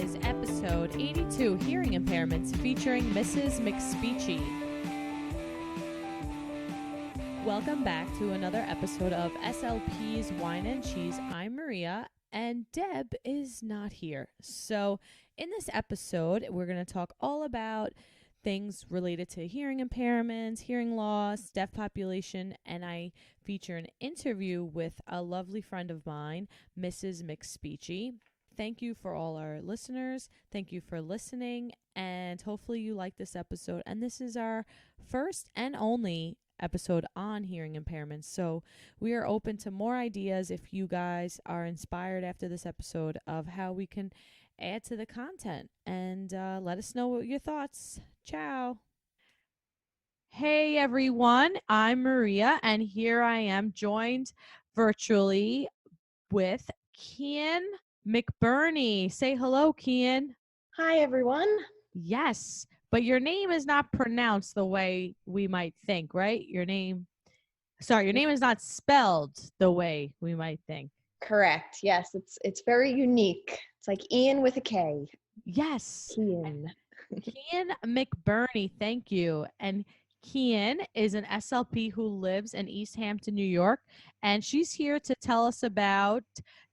is episode 82, Hearing Impairments, featuring Mrs McSpeechie. Welcome back to another episode of SLP's Wine and Cheese. I'm Maria, and Deb is not here. So in this episode, we're going to talk all about things related to hearing impairments, hearing loss, deaf population, and I feature an interview with a lovely friend of mine, Mrs McSpeechie. Thank you for all our listeners. Thank you for listening, and hopefully you like this episode. And this is our first and only episode on hearing impairments. So we are open to more ideas if you guys are inspired after this episode of how we can add to the content, and let us know what your thoughts. Ciao. Hey everyone, I'm Maria, and here I am joined virtually with Kian McBurney. Say hello, Kian. Hi, everyone. Yes, but your name is not pronounced the way we might think, right? Your name is not spelled the way we might think. Correct. Yes, it's very unique. It's like Ian with a K. Yes. Ian. Kian McBurney, thank you. And Kian is an SLP who lives in East Hampton, New York, and she's here to tell us about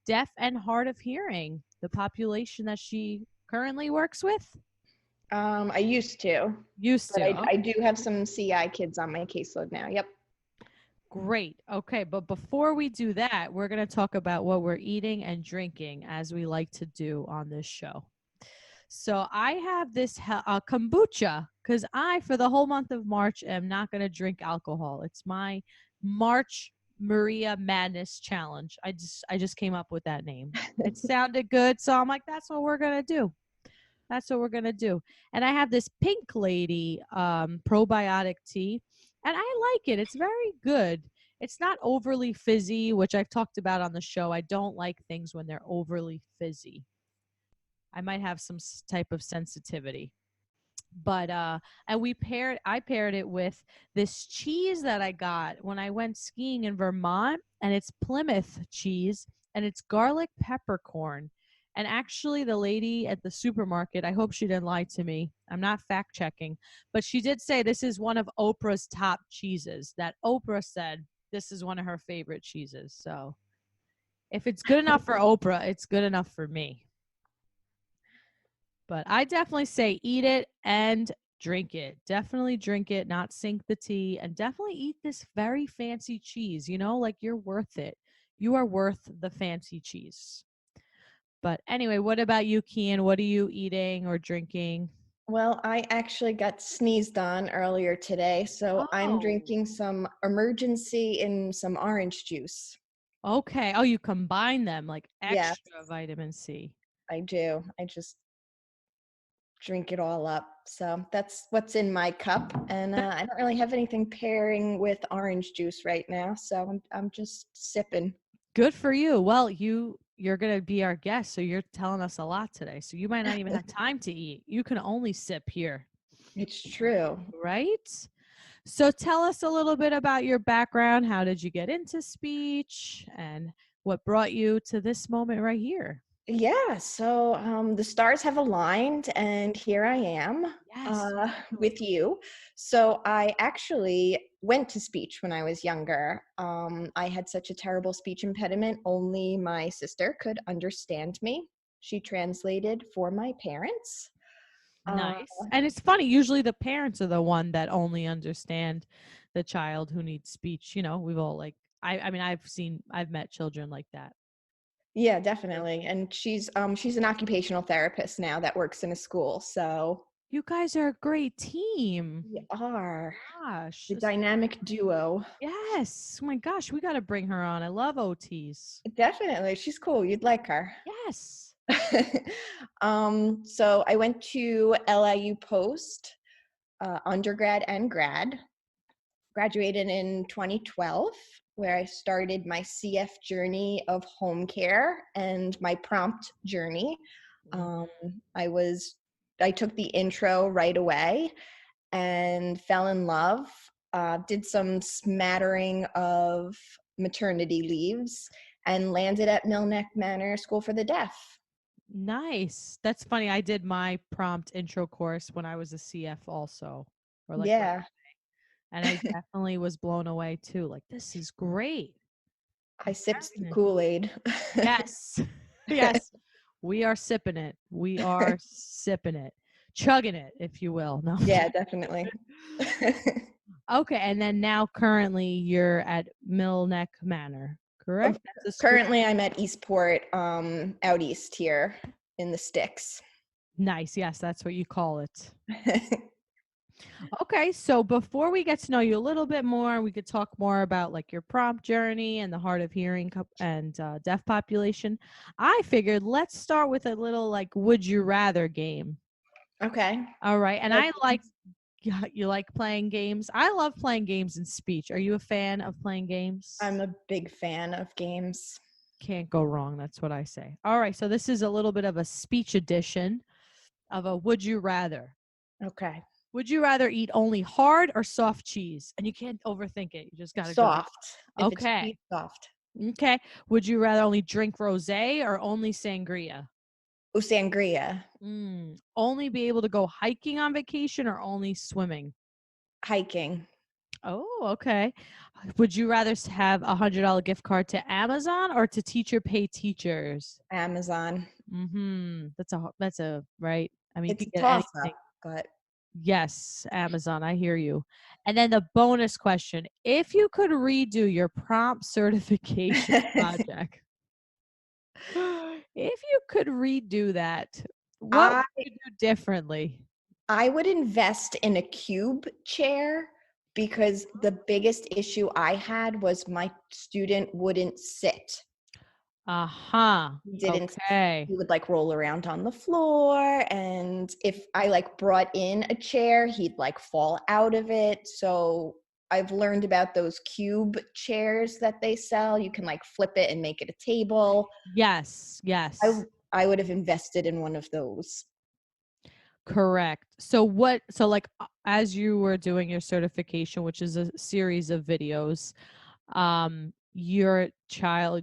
deaf and hard of hearing, the population that she currently works with. I used to. Used But to. I do have some CI kids on my caseload now. Yep. Great. Okay, but before we do that, we're going to talk about what we're eating and drinking, as we like to do on this show. So I have this kombucha because for the whole month of March, am not going to drink alcohol. It's my March Maria Madness Challenge. I just came up with that name. It sounded good, so I'm like, that's what we're going to do. That's what we're going to do. And I have this Pink Lady probiotic tea, and I like it. It's very good. It's not overly fizzy, which I've talked about on the show. I don't like things when they're overly fizzy. I might have some type of sensitivity. But and I paired it with this cheese that I got when I went skiing in Vermont, and it's Plymouth cheese, and it's garlic peppercorn. And actually the lady at the supermarket, I hope she didn't lie to me. I'm not fact checking, but she did say this is one of Oprah's top cheeses, that Oprah said this is one of her favorite cheeses. So if it's good enough for Oprah, it's good enough for me. But I definitely say eat it and drink it. Definitely drink it, not sink the tea, and definitely eat this very fancy cheese. Like you're worth it. You are worth the fancy cheese. But anyway, what about you, Kian? What are you eating or drinking? Well, I actually got sneezed on earlier today, so I'm drinking some Emergency and some orange juice. Okay. Oh, you combine them like Yes, extra vitamin C. I do. I just drink it all up. So that's what's in my cup, and I don't really have anything pairing with orange juice right now, so I'm just sipping. Good for you. Well, you're going to be our guest, so you're telling us a lot today. So you might not even have time to eat. You can only sip here. It's true. Right? So tell us a little bit about your background. How did you get into speech, and what brought you to this moment right here? Yeah, so the stars have aligned, and here I am with you. So I actually went to speech when I was younger. I had such a terrible speech impediment, only my sister could understand me. She translated for my parents. Nice. And it's funny, usually the parents are the one that only understand the child who needs speech. We've all I mean, I've met children like that. Yeah, definitely. And she's an occupational therapist now that works in a school. So You guys are a great team. we are Gosh. the dynamic duo. Yes. Oh my gosh, we got to bring her on. I love OTs. Definitely. She's cool. You'd like her. Yes. So I went to LIU Post, undergrad and grad. Graduated in 2012, where I started my CF journey of home care and my prompt journey. I took the intro right away and fell in love. Did some smattering of maternity leaves and landed at Millneck Manor School for the Deaf. Nice. That's funny. I did my prompt intro course when I was a CF also, or like right, Yeah, and I definitely was blown away too. Like, this is great. I sipped the Very nice. Kool-Aid. Yes. Yes. We are sipping it. We are sipping it. Chugging it, if you will. No. Yeah, definitely. Okay, and then now currently you're at Millneck Manor, Of- correct? That's a school. Currently, I'm at Eastport, out east here in the sticks. Nice. Yes, that's what you call it. Okay, so before we get to know you a little bit more, we could talk more about like your prompt journey and the hard of hearing and deaf population. I figured let's start with a little like would you rather game. Okay. All right, and Like, I like you like playing games. I love playing games in speech. Are you a fan of playing games? I'm a big fan of games. Can't go wrong. That's what I say. All right, so this is a little bit of a speech edition of a would you rather. Okay. Would you rather eat only hard or soft cheese? And you can't overthink it. You just got to go. Soft. If it's Okay. cheap, soft. Okay. Would you rather only drink rosé or only sangria? Oh, sangria. Only be able to go hiking on vacation or only swimming? Hiking. Oh, okay. Would you rather have $100 gift card to Amazon or to Teacher Pay Teachers? Amazon. That's a right. I mean, you It's could a get toss up, anything. but Yes, Amazon. I hear you. And then the bonus question: if you could redo your prompt certification project, if you could redo that, what I would you do differently? I would invest in a cube chair because the biggest issue I had was my student wouldn't sit. Uh-huh. He didn't Okay. he would like roll around on the floor, and if I like brought in a chair, he'd like fall out of it. So I've learned about those cube chairs that they sell. You can like flip it and make it a table. Yes, I yes. I would have invested in one of those. Correct. So like as you were doing your certification, which is a series of videos, your child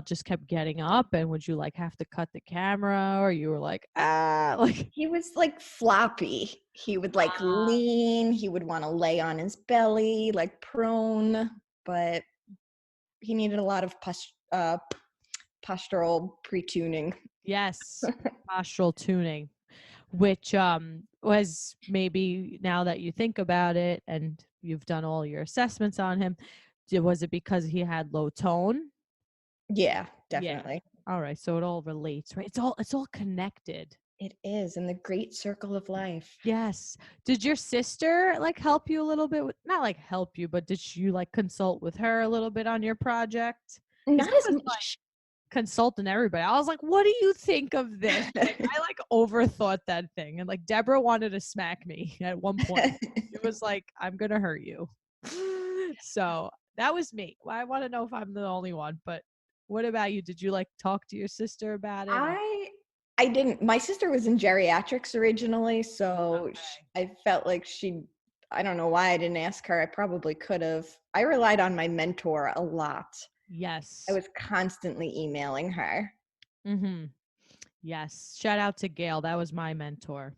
just kept getting up, and would you like have to cut the camera, or you were like, ah, like He was like floppy. He would like lean, he would want to lay on his belly, like prone, but he needed a lot of postural pre-tuning. yes, postural tuning, which was maybe now that you think about it and you've done all your assessments on him, was it because he had low tone? Yeah, Yeah. definitely. All right, so it all relates, right? It's all connected. It is in the great circle of life. Yes. Did your sister like help you a little bit with, not like help you, but did you like consult with her a little bit on your project? Because Not I as was like much. consulting everybody. I was like, what do you think of this? Like I like overthought that thing. And like Deborah wanted to smack me at one point. It was like, I'm gonna hurt you. So that was me. Well, I want to know if I'm the only one, but what about you? Did you like talk to your sister about it? I I didn't. My sister was in geriatrics originally, so Okay. I felt like I don't know why I didn't ask her. I probably could have. I relied on my mentor a lot. I Yes. was constantly emailing her. Mm-hmm. Yes. Shout out to Gail. That was my mentor.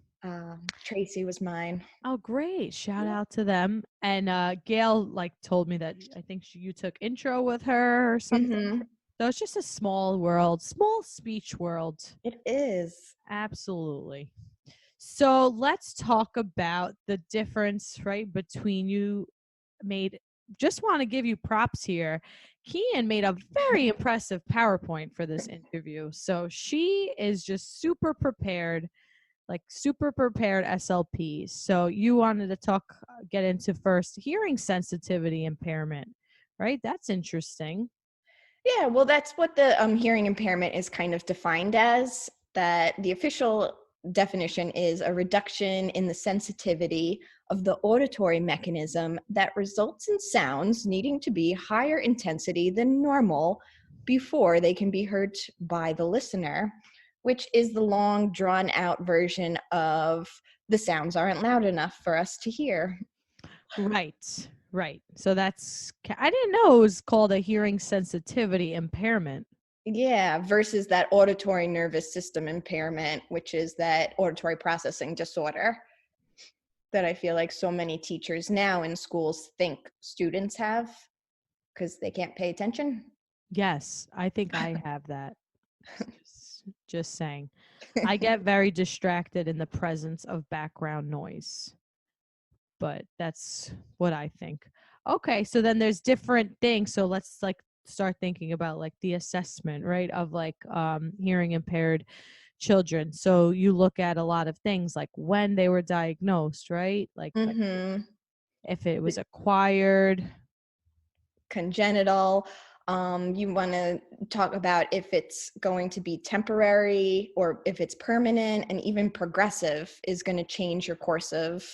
Tracy was mine. Oh, great. Shout out to them. And Gail like told me that I think you took intro with her or something. Mm-hmm. So it's just a small world, small speech world. It is. Absolutely. So let's talk about the difference, right, between you made, just want to give you props here. Kian made a very impressive PowerPoint for this interview. So she is just super prepared, like super prepared SLPs. So you wanted to get into first hearing sensitivity impairment, right? That's interesting. Yeah, well, that's what the hearing impairment is kind of defined as. That the official definition is a reduction in the sensitivity of the auditory mechanism that results in sounds needing to be higher intensity than normal before they can be heard by the listener, which is the long, drawn out version of the sounds aren't loud enough for us to hear. Right, right. So I didn't know it was called a hearing sensitivity impairment. Yeah, versus that auditory nervous system impairment, which is that auditory processing disorder that I feel like so many teachers now in schools think students have because they can't pay attention. Yes, I think I have that. Just saying. I get very distracted in the presence of background noise, but that's what I think. Okay, so then there's different things. So let's like start thinking about like the assessment, right, of like hearing impaired children. So you look at a lot of things like when they were diagnosed, right? Like Mm-hmm. if it was acquired. Congenital. You want to talk about if it's going to be temporary or if it's permanent, and even progressive is going to change your course of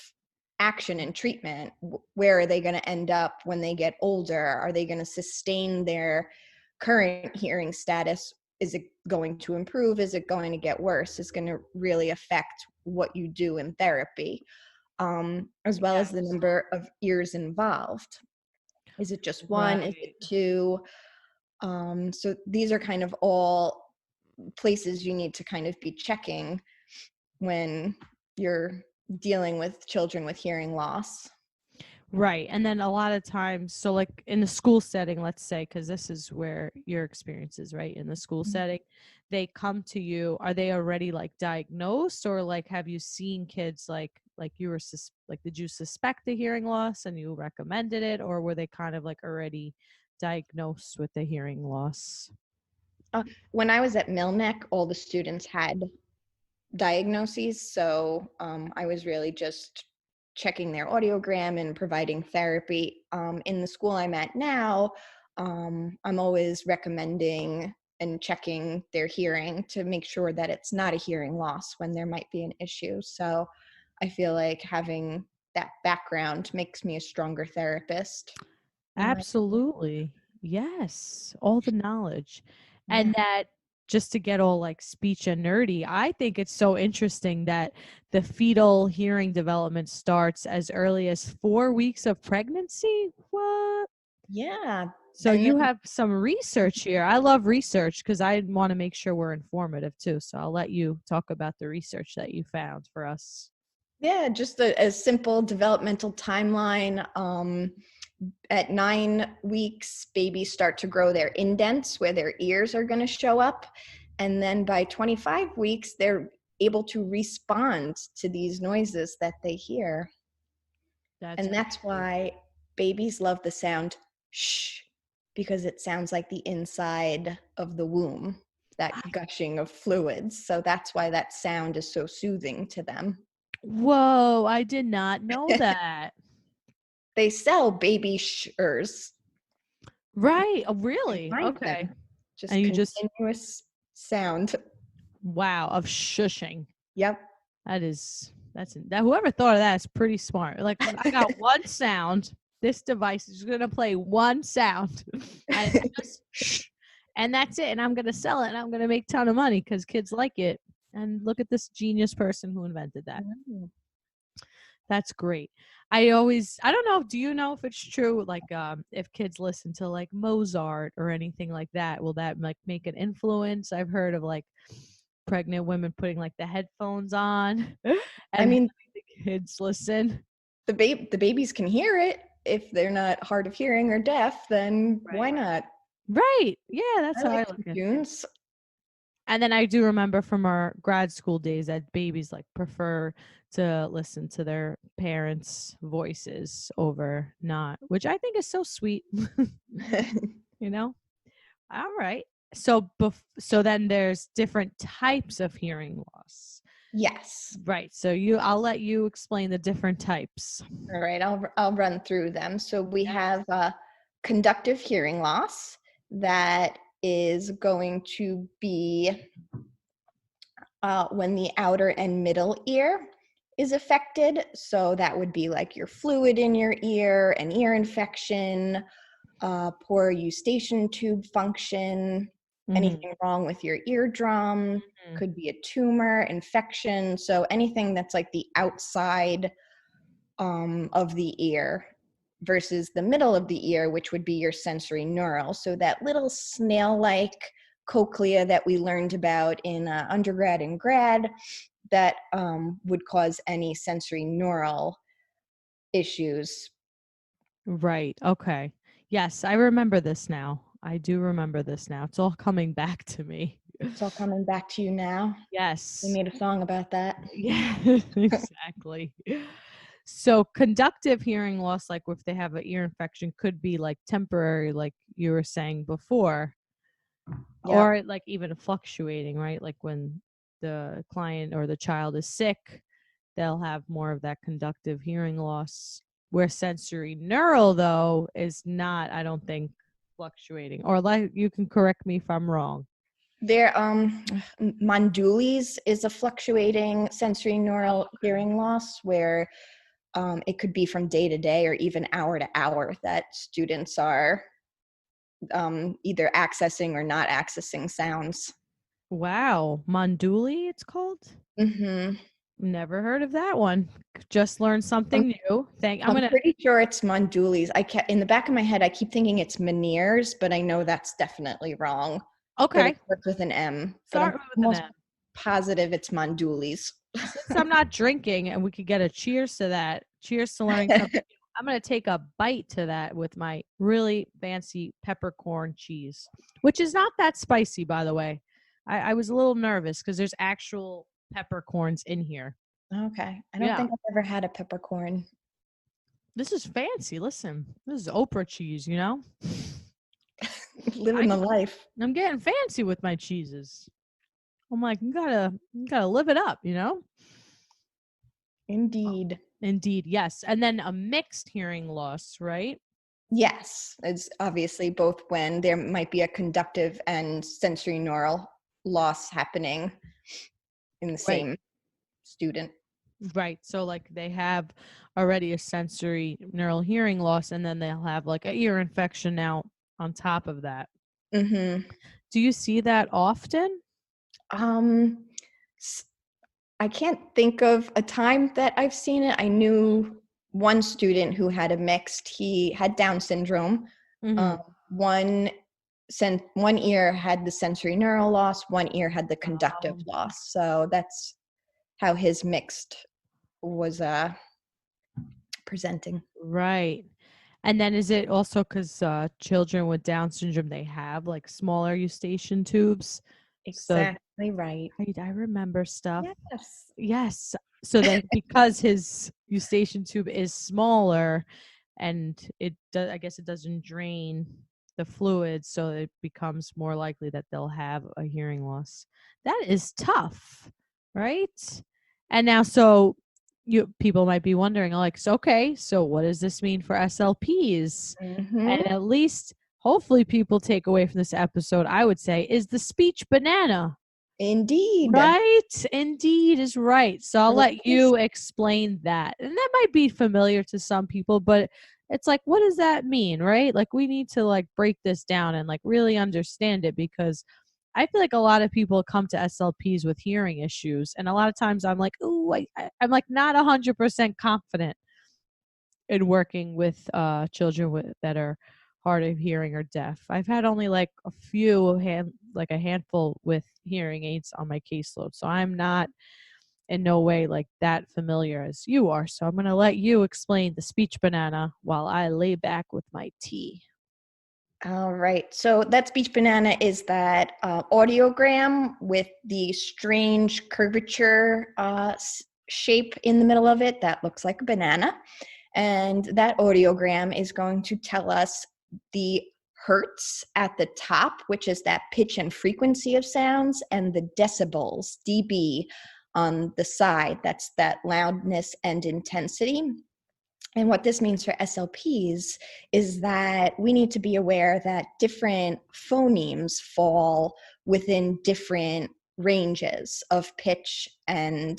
action and treatment. Where are they going to end up when they get older? Are they going to sustain their current hearing status? Is it going to improve? Is it going to get worse? It's going to really affect what you do in therapy, as well as the Yes. number of ears involved. Is it just one? Is it Right. two? So these are kind of all places you need to kind of be checking when you're dealing with children with hearing loss. Right. And then a lot of times, so like in the school setting, let's say, because this is where your experience is, right? In the school setting, they come to you. Are they already like diagnosed, or like have you seen kids like you were like did you suspect a hearing loss and you recommended it, or were they kind of like already diagnosed with the hearing loss? When I was at Millneck, all the students had diagnoses, so I was really just checking their audiogram and providing therapy. In the school I'm at now, I'm always recommending and checking their hearing to make sure that it's not a hearing loss when there might be an issue. So I feel like having that background makes me a stronger therapist. In my Absolutely. Yes. All the knowledge. Yeah. And that, just to get all like speech and nerdy, I think it's so interesting that the fetal hearing development starts as early as 4 weeks of pregnancy. What? Yeah. So And you then, have some research here. I love research because I want to make sure we're informative too. So I'll let you talk about the research that you found for us. yeah, just a simple developmental timeline. At 9 weeks, babies start to grow their indents where their ears are going to show up. And then by 25 weeks, they're able to respond to these noises that they hear. That's And that's great. why babies love the sound shh, because it sounds like the inside of the womb, that gushing of fluids. So that's why that sound is so soothing to them. Whoa, I did not know that. They sell baby shers. Right. Oh, Can really? find Okay. them. Just And you just, continuous sound. wow, of shushing. Yep. That whoever thought of that is pretty smart. Like, I got one sound. This device is going to play one sound and it's just shh, and that's it. And I'm going to sell it and I'm going to make a ton of money because kids like it. And look at this genius person who invented that. That's great. I don't know, do you know if it's true, like, if kids listen to like Mozart or anything like that, will that like make an influence? I've heard of like pregnant women putting like the headphones on and I having mean, the kids listen. the babies can hear it. If they're not hard of hearing or deaf, then why Right. not? Right. Yeah, that's I how I like look some at it. tunes. And then I do remember from our grad school days that babies like prefer to listen to their parents' voices over not, which I think is so sweet. you know? All right. So so then there's different types of hearing loss. Yes. Right. So I'll let you explain the different types. All right. I'll run through them. So we have conductive hearing loss that is going to be when the outer and middle ear is affected. So that would be like your fluid in your ear, an ear infection, poor eustachian tube function, Mhm. anything wrong with your eardrum, Mhm. could be a tumor, infection. So anything that's like the outside of the ear versus the middle of the ear, which would be your sensory neural. So that little snail like cochlea that we learned about in undergrad and grad that would cause any sensory neural issues. Right. Okay. Yes, I remember this now. I do remember this now. It's all coming back to me. It's all coming back to you now. We Yes. made a song about that. Yeah, exactly. So conductive hearing loss, like if they have an ear infection, could be like temporary, like you were saying before, Yep. or like even fluctuating, right? Like when the client or the child is sick, they'll have more of that conductive hearing loss. Where sensory neural, though, is not, I don't think, fluctuating. Or like, you can correct me if I'm wrong. There, Monduli's is a fluctuating sensory neural hearing loss where it could be from day to day or even hour to hour that students are either accessing or not accessing sounds. Wow, Monduli, it's called. Mm-hmm. Never heard of that one. Just learned something new. I'm I'm gonna. pretty sure it's Monduli's. In the back of my head, I keep thinking it's Meniere's, but I know that's definitely wrong. But Okay, it starts with an M. But I'm start with an almost M. positive it's Monduli's. Since I'm not drinking, and we could get a cheers to that. Cheers to learning something new. I'm gonna take a bite to that with my really fancy peppercorn cheese, which is not that spicy, by the way. I was a little nervous because there's actual peppercorns in here. Okay. I don't Yeah, think I've ever had a peppercorn. this is fancy. Listen, this is Oprah cheese. You know, Living I, the life. I'm getting fancy with my cheeses. I'm like, you gotta live it up. You know. Indeed. Indeed, yes. And then a mixed hearing loss, right? Yes. It's obviously both when there might be a conductive and sensory neural loss happening in the Right. same student. Right. So like they have already a sensory neural hearing loss and then they'll have like a ear infection now on top of that. Mm-hmm. Do you see that often? Um, I can't think of a time that I've seen it. I knew one student who had a mixed. He had Down syndrome. Um, Mm-hmm. one one ear had the sensory neural loss. One ear had the conductive loss. So that's how his mixed was presenting. Right. And then is it also because children with Down syndrome, they have like smaller eustachian tubes? So Exactly right. I remember stuff. Yes. Yes. So then because his eustachian tube is smaller and it does, I guess it doesn't drain the fluid, so it becomes more likely that they'll have a hearing loss. That is tough, right? And now so you people might be wondering like, so okay, so what does this mean for SLPs? Mm-hmm. And at least hopefully people take away from this episode, I would say, is the speech banana. Indeed. Right, indeed is right. So I'll So let you explain that. And that might be familiar to some people, but it's like, what does that mean, right? Like we need to like break this down and like really understand it because I feel like a lot of people come to SLPs with hearing issues, and a lot of times I'm like, oh, I'm like not 100% confident in working with children that are hard of hearing or deaf. I've had only like a handful with hearing aids on my caseload, so I'm not in no way like that familiar as you are. So I'm going to let you explain the speech banana while I lay back with my tea. all right. So that speech banana is that audiogram with the strange curvature shape in the middle of it that looks like a banana. And that audiogram is going to tell us the hertz at the top, which is that pitch and frequency of sounds, and the decibels, dB, on the side. That's that loudness and intensity. And what this means for SLPs is that we need to be aware that different phonemes fall within different ranges of pitch and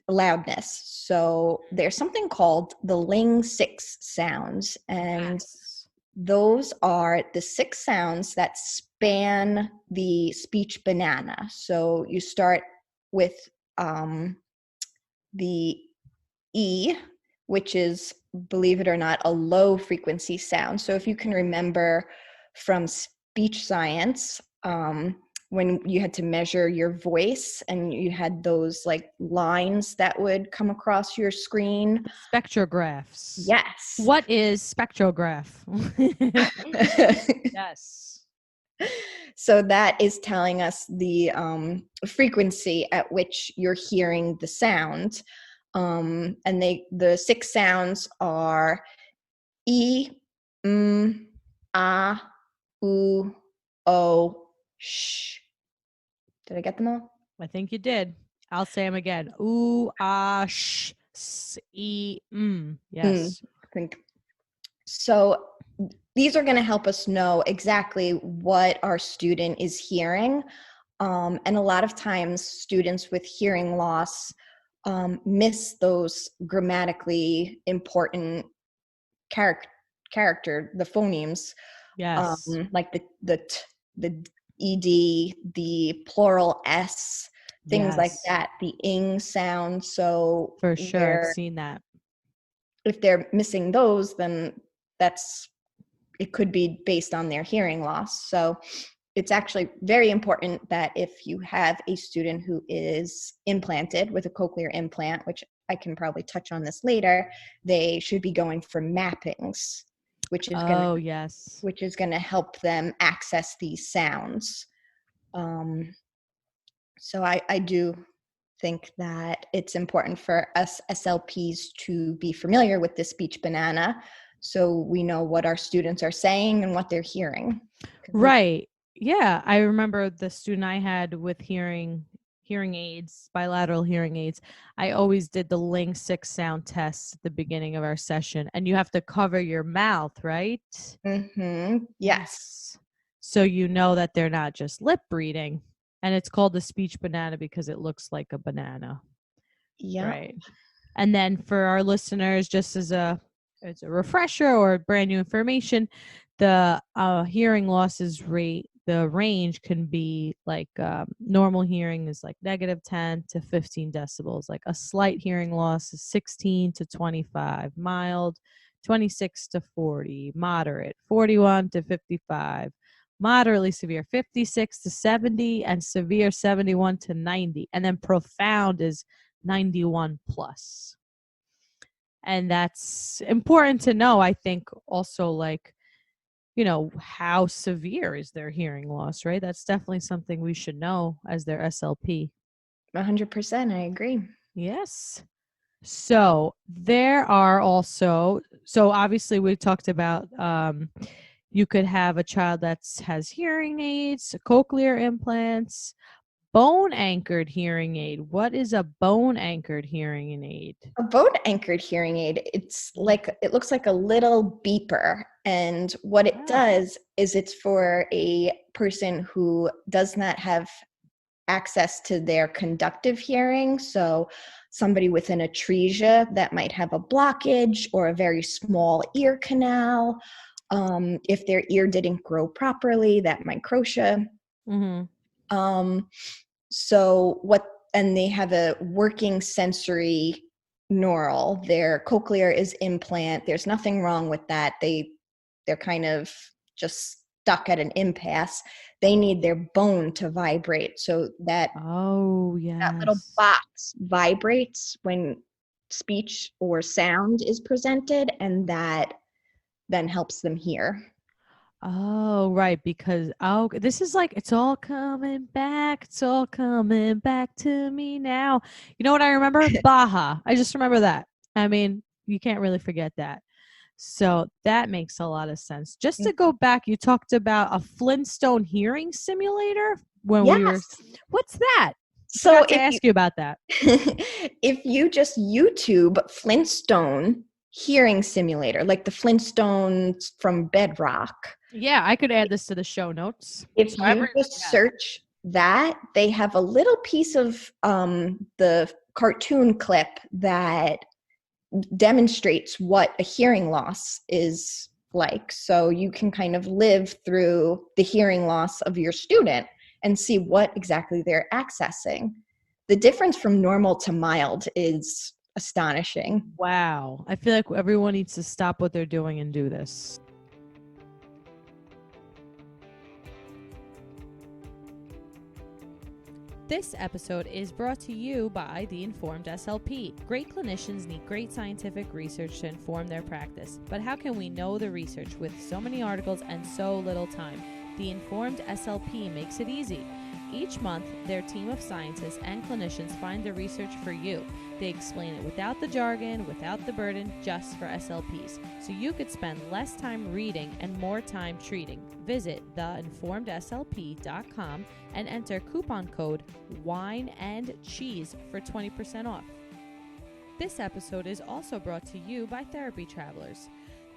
loudness. So there's something called the Ling 6 sounds, and Yes. those are the 6 sounds that span the speech banana. So you start with the E, which is, believe it or not, a low frequency sound. So if you can remember from speech science, when you had to measure your voice and you had those like lines that would come across your screen. Spectrographs. Yes. What is spectrograph? Yes. So that is telling us the frequency at which you're hearing the sound. And the 6 sounds are E, ah, oo, o, sh. Did I get them all? I think you did. I'll say them again. Ooh, ah, sh, s, e, Yes. I think. So these are going to help us know exactly what our student is hearing. And a lot of times students with hearing loss miss those grammatically important character, the phonemes. Yes. Like the ed, the plural s, things like that, the ing sound. So for sure, I've seen that. If they're missing those, then it could be based on their hearing loss. So it's actually very important that if you have a student who is implanted with a cochlear implant, which I can probably touch on this later, they should be going for mappings, which is going to help them access these sounds. So I do think that it's important for us SLPs to be familiar with the speech banana so we know what our students are saying and what they're hearing. Right. Yeah. I remember the student I had with hearing aids, bilateral hearing aids. I always did the Ling 6 sound test at the beginning of our session, and you have to cover your mouth, right? Mm-hmm. Yes. So you know that they're not just lip reading. And it's called the speech banana because it looks like a banana. Yeah. Right. And then for our listeners, just as a refresher or brand new information, the hearing losses rate, the range can be like normal hearing is like -10 to 15 decibels. Like a slight hearing loss is 16 to 25, mild 26 to 40, moderate 41 to 55, moderately severe 56 to 70, and severe 71 to 90. And then profound is 91 plus. And that's important to know. I think also, like, how severe is their hearing loss, right? That's definitely something we should know as their SLP. 100%. I agree. Yes. So there are also, obviously we talked about, you could have a child that has hearing aids, cochlear implants, bone anchored hearing aid. What is a bone anchored hearing aid? A bone anchored hearing aid, it looks like a little beeper. And what it does is it's for a person who does not have access to their conductive hearing. So somebody with an atresia that might have a blockage or a very small ear canal. If their ear didn't grow properly, that microtia. Mm-hmm. And they have a working sensory neural. Their cochlear is implant. There's nothing wrong with that. They're kind of just stuck at an impasse. They need their bone to vibrate so that that little box vibrates when speech or sound is presented, and that then helps them hear. Oh, right. Because, this is like, it's all coming back. It's all coming back to me now. You know what I remember? Baja. I just remember that. I mean, you can't really forget that. So that makes a lot of sense. Just to go back, you talked about a Flintstone hearing simulator when we were. What's that? So I have to ask you about that. If you just YouTube Flintstone hearing simulator, like the Flintstones from Bedrock. Yeah, I could add this to the show notes. If you just search that, they have a little piece of the cartoon clip that demonstrates what a hearing loss is like. So you can kind of live through the hearing loss of your student and see what exactly they're accessing. The difference from normal to mild is astonishing. Wow. I feel like everyone needs to stop what they're doing and do this. This episode is brought to you by the Informed SLP. Great clinicians need great scientific research to inform their practice. But how can we know the research with so many articles and so little time? The Informed SLP makes it easy. Each month, their team of scientists and clinicians find the research for you. They explain it without the jargon, without the burden, just for SLPs. So you could spend less time reading and more time treating. Visit theinformedslp.com and enter coupon code WINEANDCHEESE for 20% off. This episode is also brought to you by Therapy Travelers.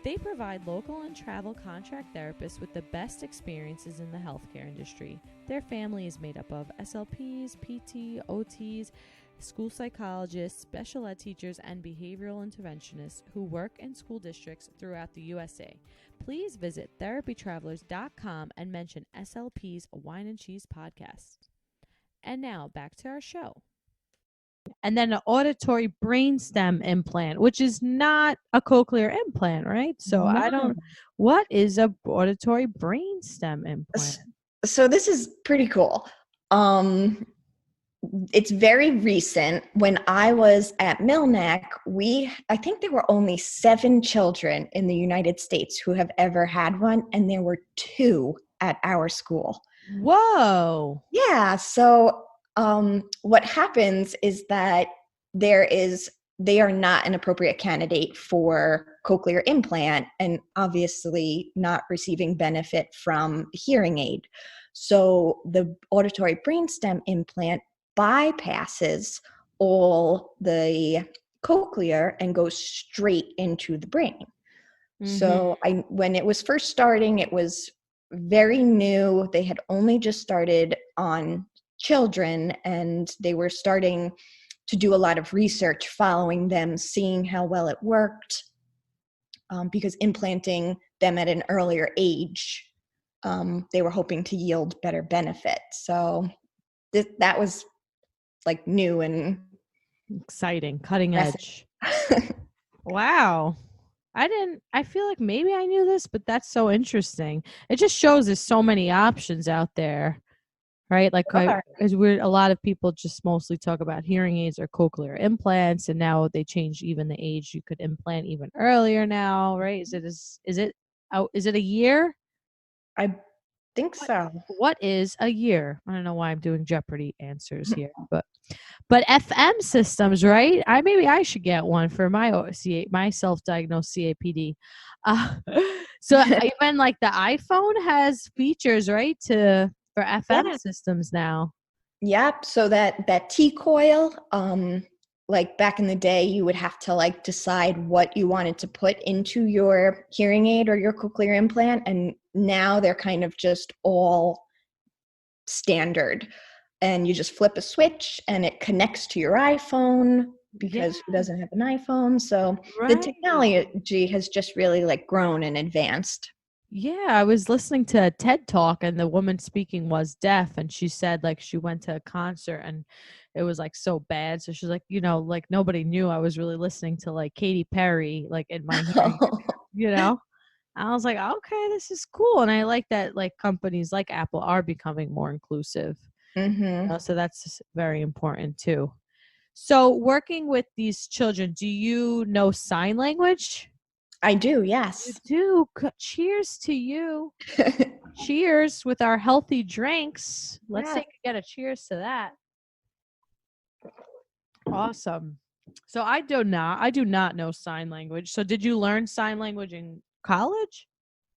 They provide local and travel contract therapists with the best experiences in the healthcare industry. Their family is made up of SLPs, PT, OTs, school psychologists, special ed teachers, and behavioral interventionists who work in school districts throughout the USA. Please visit therapytravelers.com and mention SLP's Wine and Cheese podcast. And now back to our show. And then an auditory brainstem implant, which is not a cochlear implant, right? So what is a auditory brainstem implant? So this is pretty cool. It's very recent. When I was at Milneck, I think there were only 7 children in the United States who have ever had one, and there were 2 at our school. Whoa. Yeah. So what happens is that they are not an appropriate candidate for cochlear implant and obviously not receiving benefit from a hearing aid. So the auditory brainstem implant bypasses all the cochlear and goes straight into the brain. Mm-hmm. So when it was first starting, it was very new. They had only just started on children, and they were starting to do a lot of research following them, seeing how well it worked, because implanting them at an earlier age, they were hoping to yield better benefit. So that was like new and exciting, cutting edge. Wow. I feel like maybe I knew this, but that's so interesting. It just shows there's so many options out there. Right? Like, a lot of people just mostly talk about hearing aids or cochlear implants, and now they change even the age you could implant even earlier now, right? Is it a year? I think so. What is a year? I don't know why I'm doing Jeopardy answers here, but FM systems, right? Maybe I should get one for my self-diagnosed CAPD. So even like the iPhone has features, right, for FM systems now. Yep. So that T-coil, like back in the day, you would have to like decide what you wanted to put into your hearing aid or your cochlear implant. And now they're kind of just all standard. And you just flip a switch and it connects to your iPhone, because who doesn't have an iPhone? So the technology has just really like grown and advanced. Yeah, I was listening to a TED Talk, and the woman speaking was deaf, and she said like she went to a concert and it was like so bad. So she's like, like nobody knew I was really listening to like Katy Perry, like in my hearing, I was like, okay, this is cool. And I like that like companies like Apple are becoming more inclusive. Mm-hmm. So that's very important too. So working with these children, do you know sign language? I do, yes. You do. Cheers to you. Cheers with our healthy drinks. Let's get a cheers to that. Awesome. So I do not know sign language. So did you learn sign language in college?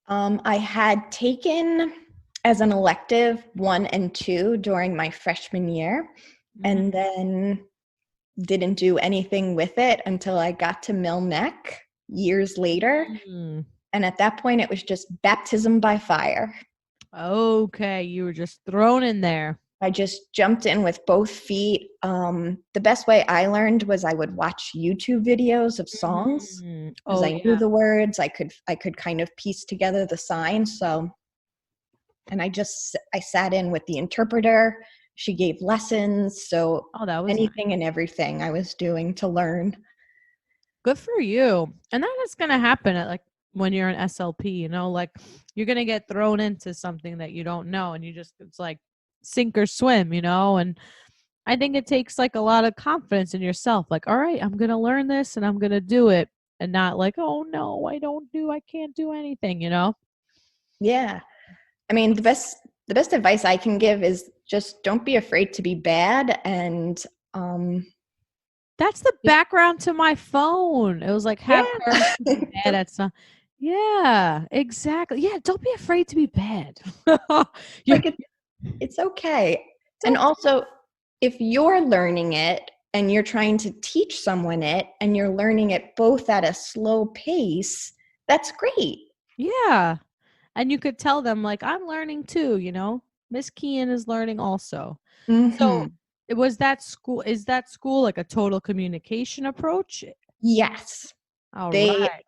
I had taken as an elective 1 and 2 during my freshman year, and then didn't do anything with it until I got to Milneck years later. And at that point, it was just baptism by fire. Okay, you were just thrown in there. I just jumped in with both feet. The best way I learned was I would watch YouTube videos of songs, because I knew the words. I could kind of piece together the signs. So, and I sat in with the interpreter. She gave lessons. So that was anything and everything I was doing to learn. Good for you. And that is going to happen at like when you're an SLP, like you're going to get thrown into something that you don't know, and it's like sink or swim, and I think it takes like a lot of confidence in yourself. Like, all right, I'm going to learn this and I'm going to do it, and not like, oh no, I can't do anything, you know? Yeah. I mean, the best advice I can give is just don't be afraid to be bad, and um That's the just background to my phone. It was like, have yeah. courage to be bad at some. Yeah, exactly. Yeah, don't be afraid to be bad. you Like it's okay. it's And also, if you're learning it and you're trying to teach someone it and you're learning it both at a slow pace, that's great. yeah. And you could tell them like, I'm learning too, you know. Miss Kean is learning also. So, Mhm. it was that school is that school like a total communication approach? Yes. All They right.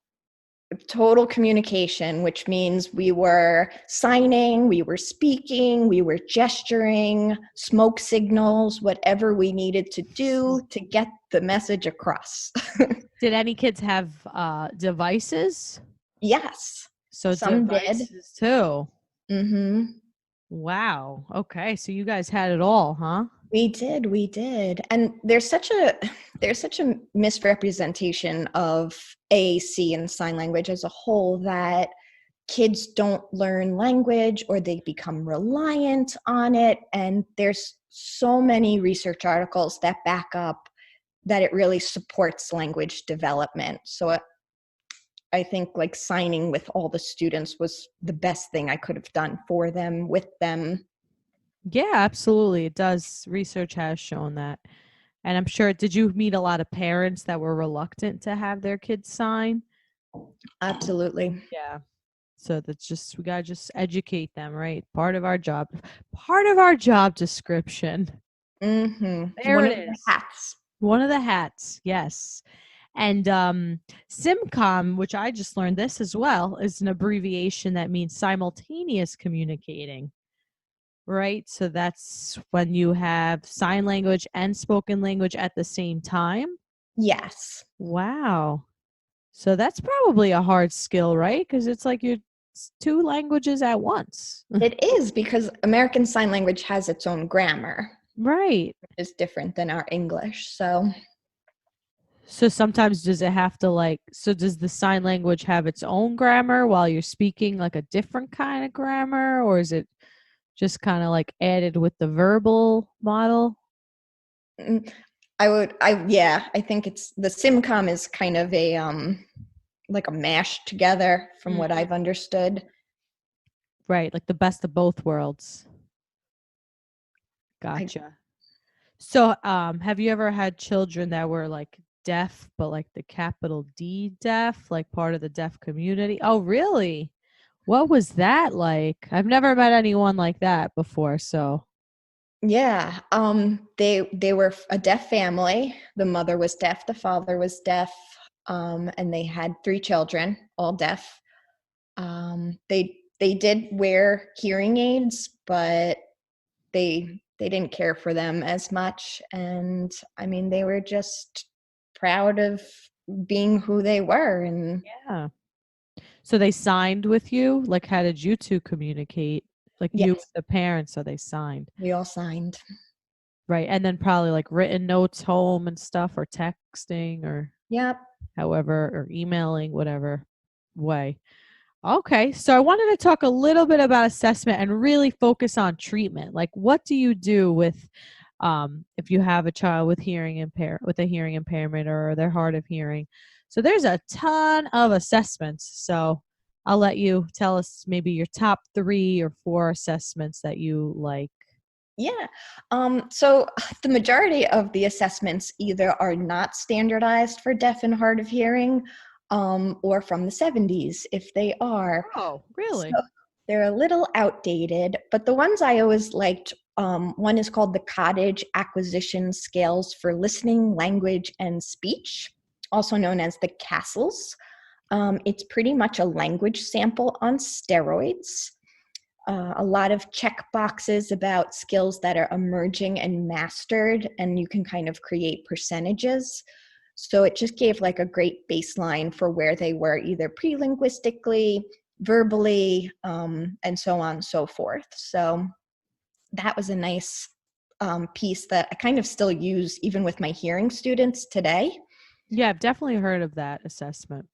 total communication, which means we were signing, we were speaking, we were gesturing, smoke signals, whatever we needed to do to get the message across. Did any kids have devices? Yes, So some did. devices too. Mhm. Wow. Okay. So you guys had it all, huh? We did. And there's such a misrepresentation of AAC and sign language as a whole, that kids don't learn language or they become reliant on it. And there's so many research articles that back up that it really supports language development. So I think like signing with all the students was the best thing I could have done for them, with them. Yeah, absolutely. It does. Research has shown that. And I'm sure, did you meet a lot of parents that were reluctant to have their kids sign? Absolutely. Yeah. So that's just, we gotta just educate them, right? Part of our job. Part of our job description. There One it of the is. hats. One of the hats, yes. And SIMCOM, which I just learned this as well, is an abbreviation that means simultaneous communicating, right? So that's when you have sign language and spoken language at the same time. Yes. Wow. So that's probably a hard skill, right? Because it's like you're two languages at once. It is, because American Sign Language has its own grammar, Right. which is different than our English. So, So sometimes does it have to like, so does the sign language have its own grammar while you're speaking like a different kind of grammar, or is it just kind of like added with the verbal model? mm, yeah, I think it's the SimCom is kind of a like a mash together from what Mhm. I've understood. Right, like the best of both worlds. I Gotcha. So, have you ever had children that were like deaf, but like the capital D deaf, like part of the deaf community? Oh, really? What was that like? I've never met anyone like that before. So, Yeah, they were a deaf family. The mother was deaf, the father was deaf, and they had 3 children, all deaf. They did wear hearing aids, but they didn't care for them as much, and I mean, they were just proud of being who they were, and yeah. So they signed with you? Like, how did you two communicate? Like you with yes, the parents, so they signed. we all signed. Right. And then probably like written notes home and stuff, or texting, or Yep. however, or emailing, whatever way. Okay. So I wanted to talk a little bit about assessment and really focus on treatment. Like, what do you do with if you have a child with with a hearing impairment, or they're hard of hearing? So there's a ton of assessments. So I'll let you tell us maybe your top 3 or 4 assessments that you like. Yeah. So the majority of the assessments either are not standardized for deaf and hard of hearing, or from the 70s if they are. Oh, So really? they're a little outdated, but the ones I always liked, one is called the Cottage Acquisition Scales for Listening, Language, and Speech, also known as the CASTLES. It's pretty much a language sample on steroids. A lot of check boxes about skills that are emerging and mastered, and you can kind of create percentages. So it just gave like a great baseline for where they were, either pre-linguistically, verbally, and so on and so forth. So that was a nice piece that I kind of still use even with my hearing students today. Yeah, I've definitely heard of that assessment.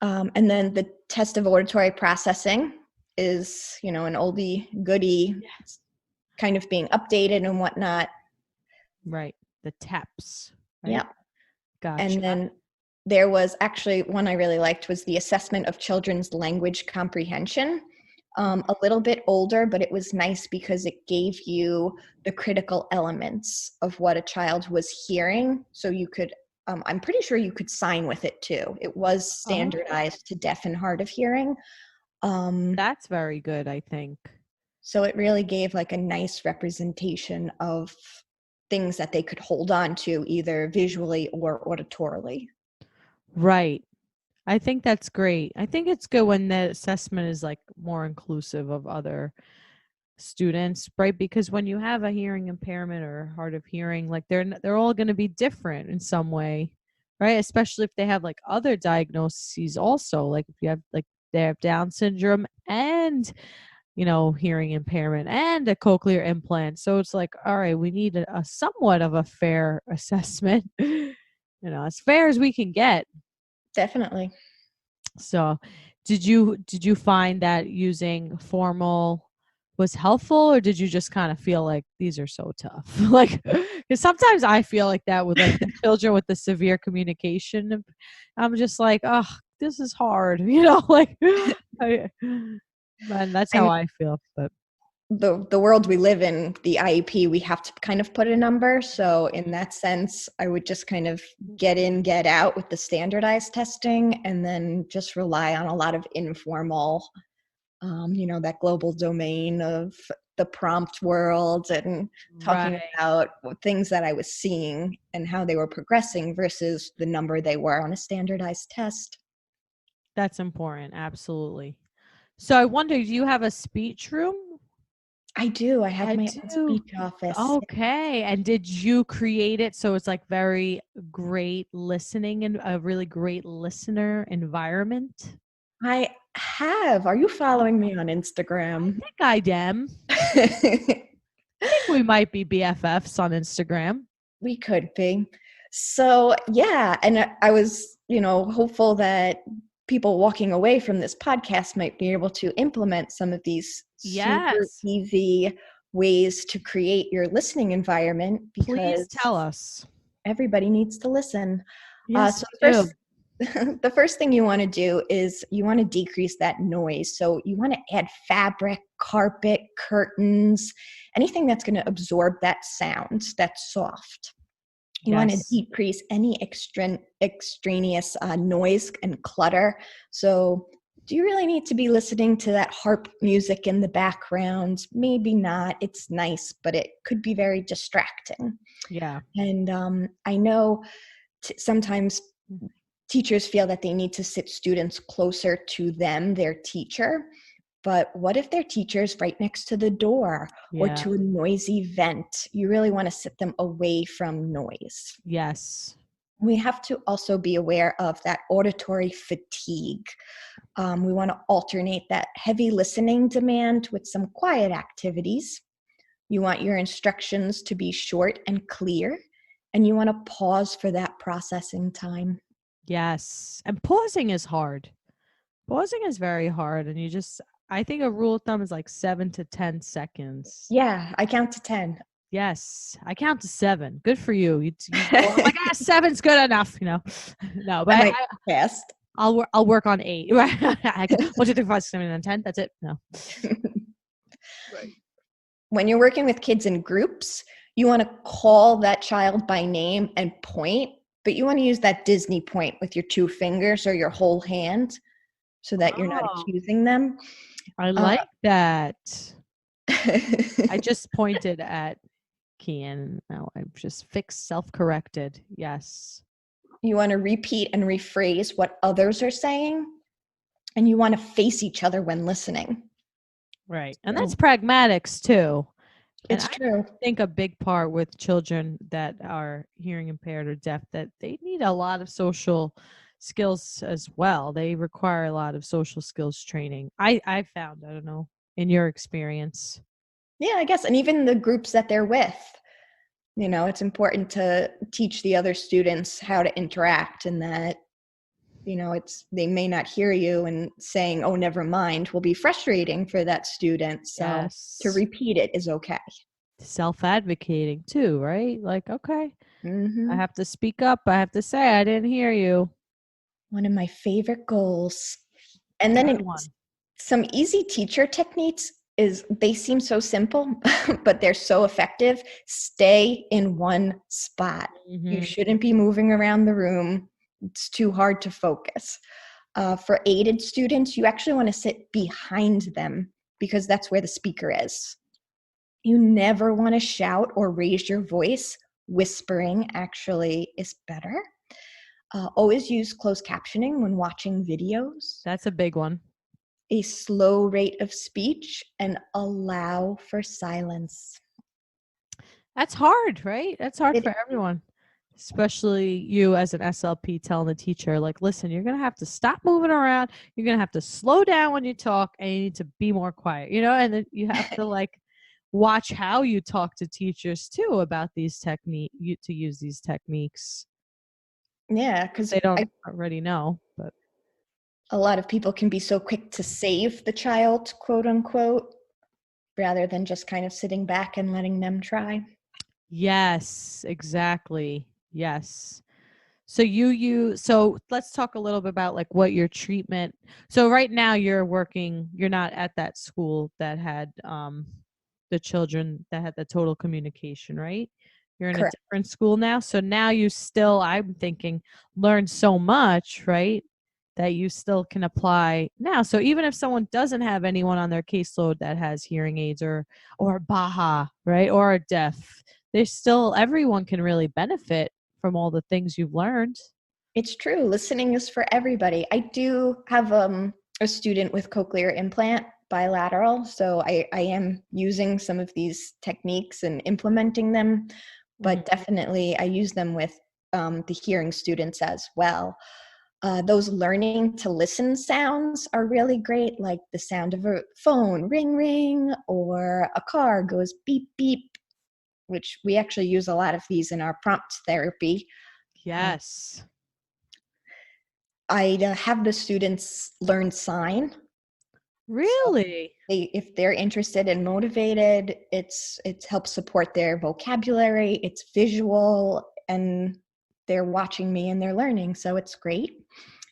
And then the test of auditory processing is, an oldie goodie, kind of being updated and whatnot. Right. The TAPS. Right? Yeah. Gotcha. And then there was actually one I really liked was the assessment of children's language comprehension. A little bit older, but it was nice because it gave you the critical elements of what a child was hearing. So you could, I'm pretty sure you could sign with it too. It was standardized to deaf and hard of hearing. That's very good, I think. So it really gave like a nice representation of things that they could hold on to either visually or auditorily. Right. I think that's great. I think it's good when the assessment is like more inclusive of other students, right? Because when you have a hearing impairment or hard of hearing, like they're all going to be different in some way, right? Especially if they have like other diagnoses also, like if you have like they have Down syndrome and hearing impairment and a cochlear implant. So it's like, all right, we need a somewhat of a fair assessment, as fair as we can get. Definitely. So did you find that using formal was helpful, or did you just kind of feel like these are so tough? Like, because sometimes I feel like that with like children with the severe communication. I'm just like, oh, this is hard, like, and that's how I feel. But the world we live in, the IEP, we have to kind of put a number. So in that sense, I would just kind of get in, get out with the standardized testing, and then just rely on a lot of informal, that global domain of the prompt world and talking about things that I was seeing and how they were progressing versus the number they were on a standardized test. That's important. Absolutely. So I wonder, do you have a speech room? I do. I have my own speech office. Okay. And did you create it so it's like very great listening and a really great listener environment? I have. Are you following me on Instagram? I think I am. I think we might be BFFs on Instagram. We could be. So, yeah. And I was, hopeful that people walking away from this podcast might be able to implement some of these super easy ways to create your listening environment, because please tell us. Everybody needs to listen. Yes, the first thing you want to do is you want to decrease that noise. So you want to add fabric, carpet, curtains, anything that's going to absorb that sound that's soft. You want to decrease any extraneous noise and clutter. So do you really need to be listening to that harp music in the background? Maybe not. It's nice, but it could be very distracting. Yeah. And I know sometimes teachers feel that they need to sit students closer to them, their teacher. But what if their teacher's right next to the door or to a noisy vent? You really want to sit them away from noise. Yes. We have to also be aware of that auditory fatigue. We want to alternate that heavy listening demand with some quiet activities. You want your instructions to be short and clear, and you want to pause for that processing time. Yes. And pausing is hard. Pausing is very hard. And I think a rule of thumb is like 7 to 10 seconds. Yeah, I count to 10. Yes, I count to 7. Good for you. Oh my God, 7's good enough. No, but fast. I'll work on 8. Right? 1, 2, 3, 4, 5, 6, 7, 8, 9, 10. That's it. No. Right. When you're working with kids in groups, you want to call that child by name and point, but you want to use that Disney point with your 2 fingers or your whole hand so that you're not accusing them. I like that. I just pointed at Kian. Now I've just self-corrected. Yes. You want to repeat and rephrase what others are saying, and you want to face each other when listening. Right. And that's pragmatics too. It's true. I think a big part with children that are hearing impaired or deaf, that they need a lot of social skills as well. They require a lot of social skills training. I found, I don't know, in your experience. Yeah, I guess. And even the groups that they're with, it's important to teach the other students how to interact, and that, they may not hear you, and saying, oh, never mind, will be frustrating for that student. So to Yes. repeat it is okay. Self-advocating too, right? Like, okay, I Hmm. have to speak up. I have to say I didn't hear you. One of my favorite goals. And then Good one. some easy teacher techniques is they seem so simple, but they're so effective. Stay in one spot. You Hmm. shouldn't be moving around the room. It's too hard to focus. For aided students, you actually want to sit behind them because that's where the speaker is. You never want to shout or raise your voice. Whispering actually is better. Always use closed captioning when watching videos. That's a big one. A slow rate of speech, and allow for silence. That's hard, right? That's hard It, for everyone, especially you as an SLP telling the teacher, like, listen, you're going to have to stop moving around. You're going to have to slow down when you talk, and you need to be more quiet, and then you have to like watch how you talk to teachers too about these to use these techniques. yeah, If because they don't already know, but a lot of people can be so quick to save the child, quote unquote, rather than just kind of sitting back and letting them try. yes, exactly. Yes. So let's talk a little bit about like what your treatment. So right now you're not at that school that had the children that had the total communication, right? You're in a Correct. different school now. So now you still, I'm thinking, learn so much, right? That you still can apply now. So even if someone doesn't have anyone on their caseload that has hearing aids or Baha, right? Or are deaf, there's still everyone can really benefit from all the things you've learned. It's true. Listening is for everybody. I do have a student with cochlear implant bilateral, so I am using some of these techniques and implementing them, but Mhm. definitely I use them with the hearing students as well. Those learning to listen sounds are really great, like the sound of a phone ring ring or a car goes beep beep, which we actually use a lot of these in our prompt therapy. Uh, Yes. I have the students learn sign. So Really? if they're interested and motivated, it helps support their vocabulary. It's visual, and they're watching me and they're learning, so it's great.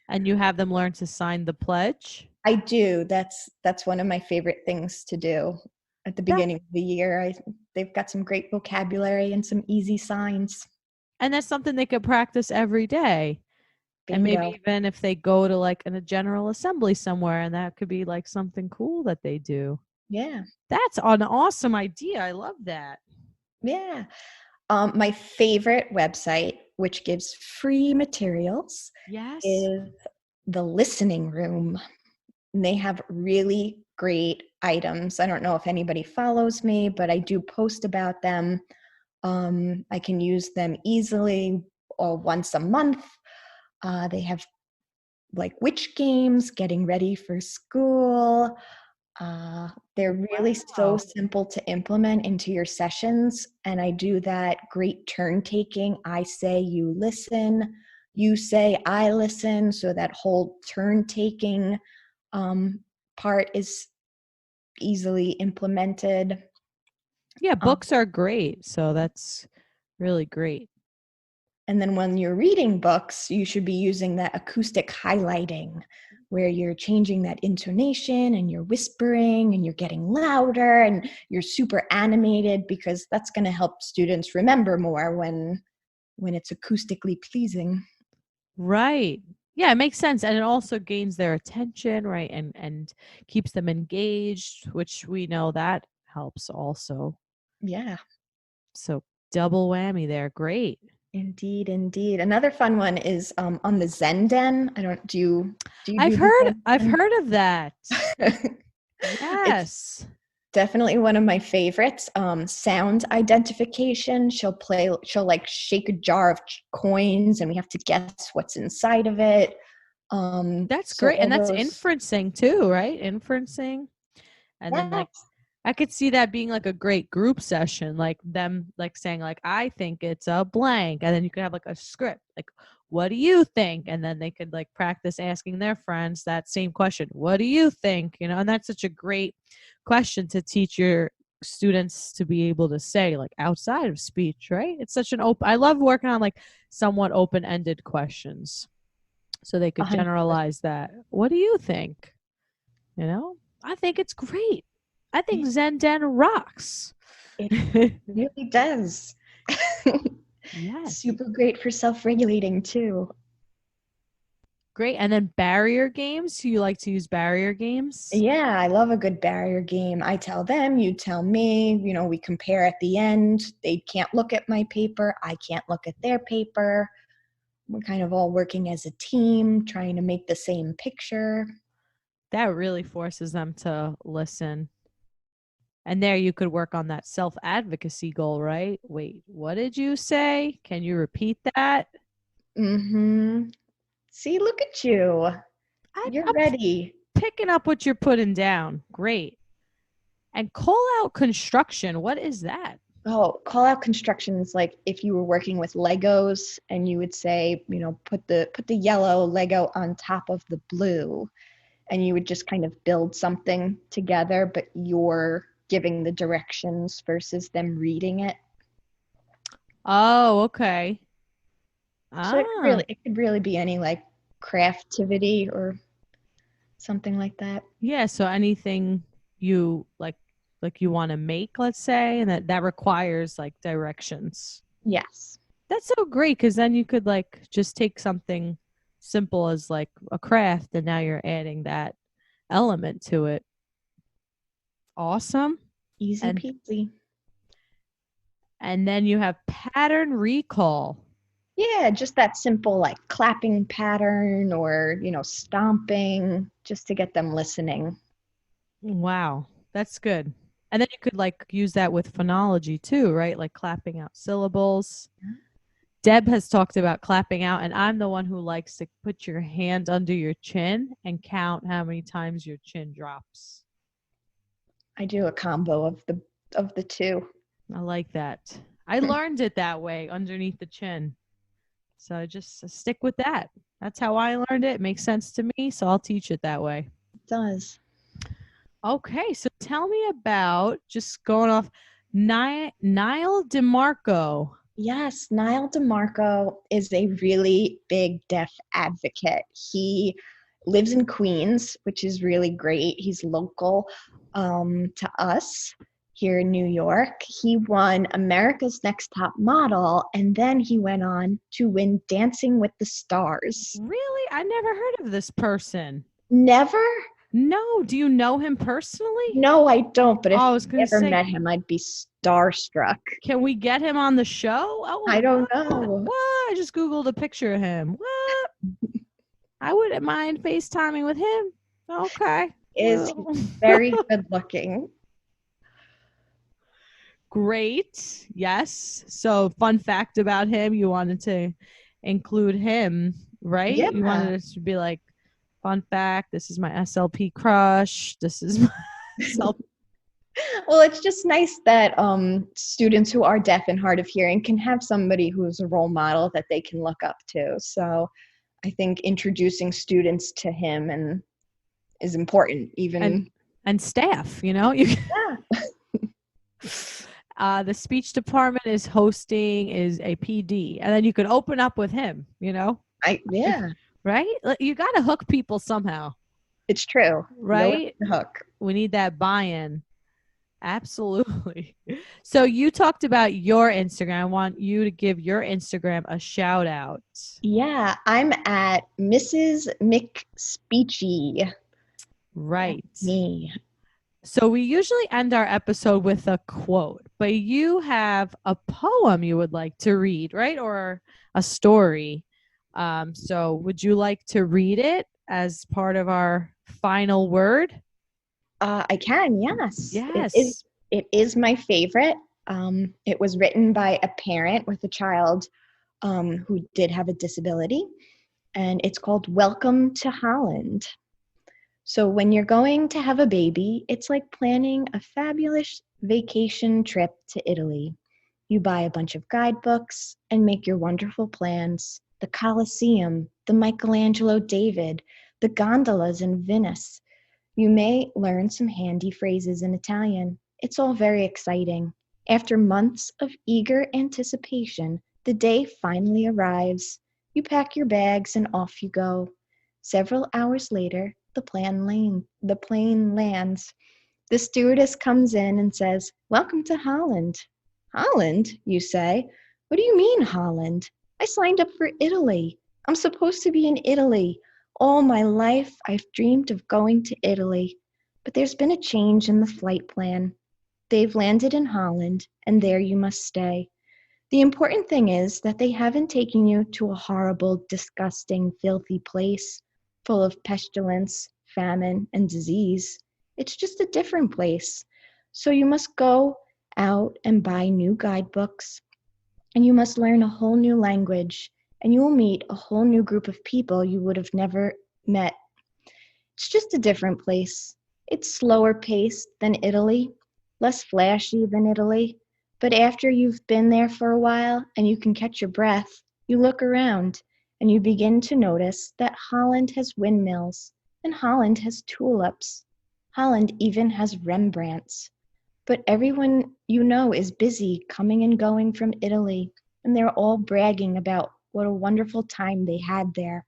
And you have them learn to sign the pledge? I do. That's one of my favorite things to do at the That beginning of the year. They've got some great vocabulary and some easy signs. and that's something they could practice every day. And maybe Bingo. even if they go to like in a general assembly somewhere and that could be like something cool that they do. Yeah. That's an awesome idea. I love that. Yeah. My favorite website, which gives free materials, Yes. is the Listening Room. And they have really great items. I don't know if anybody follows me, but I do post about them. I can use them easily or once a month. They have like witch games, getting ready for school. They're really so Wow. simple to implement into your sessions. And I do that great turn taking. I say, you listen. You say, I listen. So that whole turn taking um, part is easily implemented. Yeah, Um, books are great. So that's really great. and then when you're reading books, you should be using that acoustic highlighting where you're changing that intonation and you're whispering and you're getting louder and you're super animated, because that's going to help students remember more when it's acoustically pleasing. Right. Yeah, it makes sense. And it also gains their attention, right? And keeps them engaged, which we know that helps also. Yeah, So double whammy there. Great. indeed, indeed. Another fun one is on the Zenden. I don't do you I've do the heard I've Zenden? heard of that. It's Yes. definitely one of my favorites. Sound identification. She'll like shake a jar of coins, and we have to guess what's inside of it. That's So great. all And that's those, inferencing too, right? Inferencing. And then yeah, like I could see that being like a great group session, like them like saying like, I think it's a blank. And then you could have like a script, like, what do you think? And then they could like practice asking their friends that same question. What do you think? You know, and that's such a great question to teach your students to be able to say like outside of speech, right? It's such an open, I love working on like somewhat open-ended questions so they could 100%. generalize that. What do you think? You know, I think it's great. I think Zen rocks. It really does. Yes. Super great for self-regulating too. Great. And then barrier games. Do you like to use barrier games? Yeah, I love a good barrier game. I tell them, you tell me, we compare at the end. They can't look at my paper. I can't look at their paper. We're kind of all working as a team, trying to make the same picture. That really forces them to listen. And there you could work on that self-advocacy goal, right? Wait, what did you say? Can you repeat that? Mm-hmm. See, look at you. You're I'm ready. picking up what you're putting down. Great. And call out construction. What is that? Oh, call out constructions like if you were working with Legos and you would say, put the yellow Lego on top of the blue, and you would just kind of build something together, but you're giving the directions versus them reading it. Oh, okay. So Ah, it could really be any like craftivity or something like that. yeah. So anything you like you want to make, let's say, and that requires like directions. Yes. That's so great because then you could like just take something simple as like a craft, and now you're adding that element to it. Awesome. Easy And peasy. and then you have pattern recall. Yeah, just that simple like clapping pattern or, stomping just to get them listening. Wow, that's good. And then you could like use that with phonology too, right? Like clapping out syllables. Deb has talked about clapping out, and I'm the one who likes to put your hand under your chin and count how many times your chin drops. I do a combo of the two. I like that. I learned it that way underneath the chin. So I just stick with that. That's how I learned it. It makes sense to me, so I'll teach it that way. It does. Okay, so tell me about just going off Niall DeMarco. Yes, Niall DeMarco is a really big deaf advocate. He lives in Queens, which is really great. He's local to us here in New York. He won America's Next Top Model, and then he went on to win Dancing with the Stars. Really? I never heard of this person. Never? No. Do you know him personally? No, I don't. But if I was I going to ever say, met him, I'd be starstruck. can we get him on the show? Oh, I don't what? know. What? I just Googled a picture of him. What? I wouldn't mind FaceTiming with him. Okay. Is Well. very good looking. Great. Yes. So, fun fact about him, you wanted to include him, right? Yeah. You wanted it to be like, fun fact, this is my SLP crush. This is my SLP. Well, it's just nice that students who are deaf and hard of hearing can have somebody who's a role model that they can look up to. So I think introducing students to him is important, even. And staff, you know? Yeah. The speech department is hosting is a PD, and then you could open up with him, you know? Yeah, Right? You got to hook people somehow, it's true. right? The hook. We need that buy-in. Absolutely. So you talked about your Instagram. I want you to give your Instagram a shout out. Yeah, I'm at Mrs McSpeechie. Right. That's me. So we usually end our episode with a quote, but you have a poem you would like to read, right? Or a story. So would you like to read it as part of our final word? I can, yes. Yes. It is my favorite. It was written by a parent with a child who did have a disability, and it's called Welcome to Holland. So when you're going to have a baby, it's like planning a fabulous vacation trip to Italy. You buy a bunch of guidebooks and make your wonderful plans. The Colosseum, the Michelangelo David, the gondolas in Venice. You may learn some handy phrases in Italian. It's all very exciting. After months of eager anticipation, the day finally arrives. You pack your bags and off you go. Several hours later, the plane lands. The stewardess comes in and says, "Welcome to Holland." "Holland?" you say. "What do you mean, Holland? I signed up for Italy. I'm supposed to be in Italy. All my life, I've dreamed of going to Italy." But there's been a change in the flight plan. They've landed in Holland, and there you must stay. The important thing is that they haven't taken you to a horrible, disgusting, filthy place full of pestilence, famine, and disease. It's just a different place. So you must go out and buy new guidebooks, and you must learn a whole new language, and you will meet a whole new group of people you would have never met. It's just a different place. It's slower paced than Italy, less flashy than Italy. But after you've been there for a while and you can catch your breath, you look around and you begin to notice that Holland has windmills and Holland has tulips. Holland even has Rembrandts. But everyone you know is busy coming and going from Italy, and they're all bragging about what a wonderful time they had there.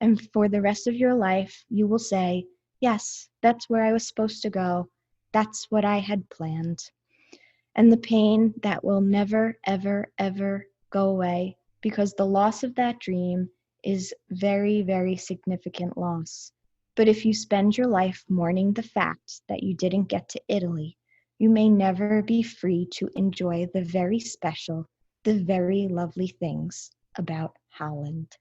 And for the rest of your life, you will say, "Yes, that's where I was supposed to go. That's what I had planned." And the pain that will never, ever, ever go away, because the loss of that dream is very, very significant loss. But if you spend your life mourning the fact that you didn't get to Italy, you may never be free to enjoy the very special, the very lovely things about Holland.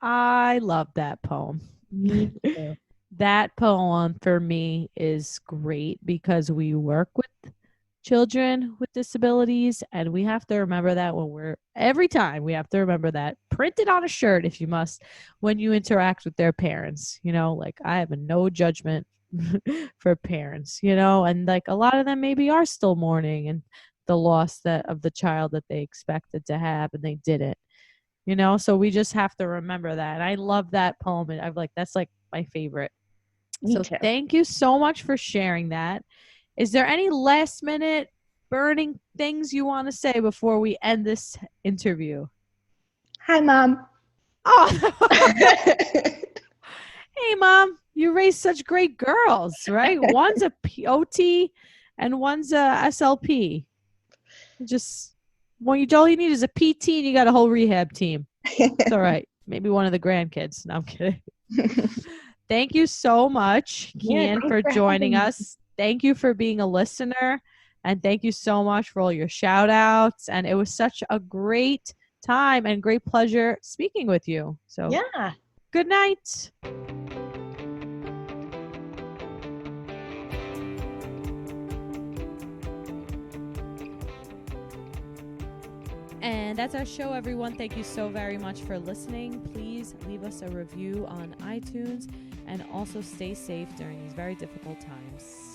I love that poem. Me too. That poem for me is great because we work with children with disabilities, and we have to remember that every time we have to remember that, print it on a shirt if you must, when you interact with their parents. Like, I have a no judgment for parents, and like a lot of them maybe are still mourning and the loss of the child that they expected to have and they didn't. So we just have to remember that. And I love that poem, and that's like my favorite. Me So too. thank you so much for sharing that. Is there any last minute burning things you want to say before we end this interview? Hi, Mom. Oh, hey, Mom, you raised such great girls, right? One's a POT and one's a SLP. All you need is a PT and you got a whole rehab team. It's all right. Maybe one of the grandkids. No, I'm kidding. Thank you so much, Kian, for joining us. Thank you for being a listener. And thank you so much for all your shout outs. And it was such a great time and great pleasure speaking with you. So, yeah. Good night. And that's our show, everyone. Thank you so very much for listening. Please leave us a review on iTunes and also stay safe during these very difficult times.